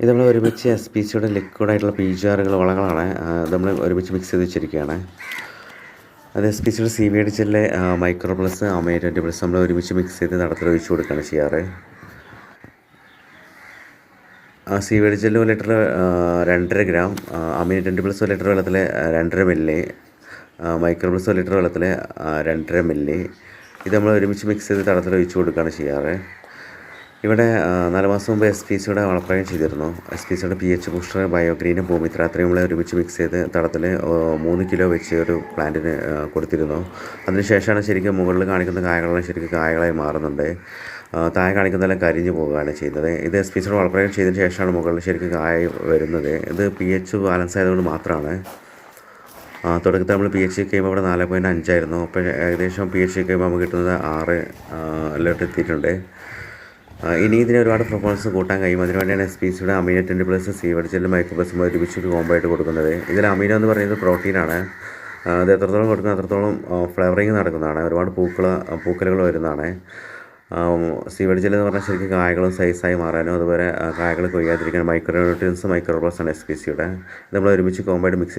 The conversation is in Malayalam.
ഇത് നമ്മൾ ഒരുമിച്ച് എസ് പി സിയുടെ ലിക്വിഡായിട്ടുള്ള PGR വളങ്ങളാണ്. ഇത് നമ്മൾ ഒരുമിച്ച് മിക്സ് ചെയ്ത് വെച്ചിരിക്കുകയാണ്. അത് എസ് പി സിയുടെ CVD മൈക്രോ പ്ലസ് അമൈ 20+ നമ്മൾ ഒരുമിച്ച് മിക്സ് ചെയ്ത് നടത്തിൽ ഒഴിച്ച് കൊടുക്കുകയാണ് ചെയ്യാറ്. CVD 1 litre 2.5 gram, am I 20+ 1 litre വെള്ളത്തിൽ 2.5 മില്ലി, മൈക്രോ പ്ലസ് 1 ലിറ്റർ വെള്ളത്തിൽ 2.5 മില്ലി. ഇത് നമ്മൾ ഒരുമിച്ച് മിക്സ് ചെയ്ത് തടത്തിൽ ഒഴിച്ച് കൊടുക്കുകയാണ് ചെയ്യാറ്. ഇവിടെ 4 മാസം മുമ്പ് എസ് പി സിയുടെ വളപ്രയോഗം ചെയ്തിരുന്നു. എസ് പി സിയുടെ PH ബൂസ്റ്റർ, ബയോഗ്രീനും ഭൂമിത്ര അത്രയും നമ്മൾ ഒരുമിച്ച് മിക്സ് ചെയ്ത് തടത്തിൽ 3 കിലോ വെച്ച് ഒരു പ്ലാന്റിന് കൊടുത്തിരുന്നു. അതിനുശേഷമാണ് ശരിക്കും മുകളിൽ കാണിക്കുന്ന കായകളെല്ലാം ശരിക്കും കായകളായി മാറുന്നുണ്ട്. താഴെ കാണിക്കുന്നതെല്ലാം കരിഞ്ഞു പോവുകയാണ് ചെയ്യുന്നത്. ഇത് എസ് പി സിയുടെ വളപ്രയോഗം ചെയ്തതിന് ശേഷമാണ് മുകളിൽ ശരിക്കും കായ വരുന്നത്. ഇത് PH ബാലൻസ് ആയതുകൊണ്ട് മാത്രമാണ്. തുടക്കത്തിൽ നമ്മൾ PH കഴിയുമ്പോൾ ഇവിടെ 4.5 ആയിരുന്നു. അപ്പോൾ ഏകദേശം PH കഴിയുമ്പോൾ നമുക്ക് കിട്ടുന്നത് 6 ലിറ്റർ എത്തിയിട്ടുണ്ട്. ഇനി ഇതിന് ഒരുപാട് പെർഫോമൻസ് കൂട്ടാൻ കഴിയും. അതിനുവേണ്ടിയാണ് എസ് പി സിയുടെ അമൈ 20+ CVD മൈക്രോ പ്ലസ് ഒരുമിച്ച് ഒരു കോംബോ ആയിട്ട് കൊടുക്കുന്നത്. ഇതിൽ അമൈനോ എന്ന് പറയുന്നത് പ്രോട്ടീനാണ്. അത് എത്രത്തോളം കൊടുക്കുന്നത് അത്രത്തോളം ഫ്ലേവറിങ് നടക്കുന്നതാണ്. ഒരുപാട് പൂക്കലുകൾ വരുന്നതാണ്. CVD എന്ന് പറഞ്ഞാൽ ശരിക്കും കായകളും സൈസായി മാറാനും അതുപോലെ കായകൾ കൊയ്യാതിരിക്കാൻ മൈക്രോ ന്യൂട്രിയൻസ് മൈക്രോ പ്ലസ് ആണ് എസ് പി സിയുടെ. നമ്മൾ ഒരുമിച്ച് കോംബോ ആയിട്ട് മിക്സ്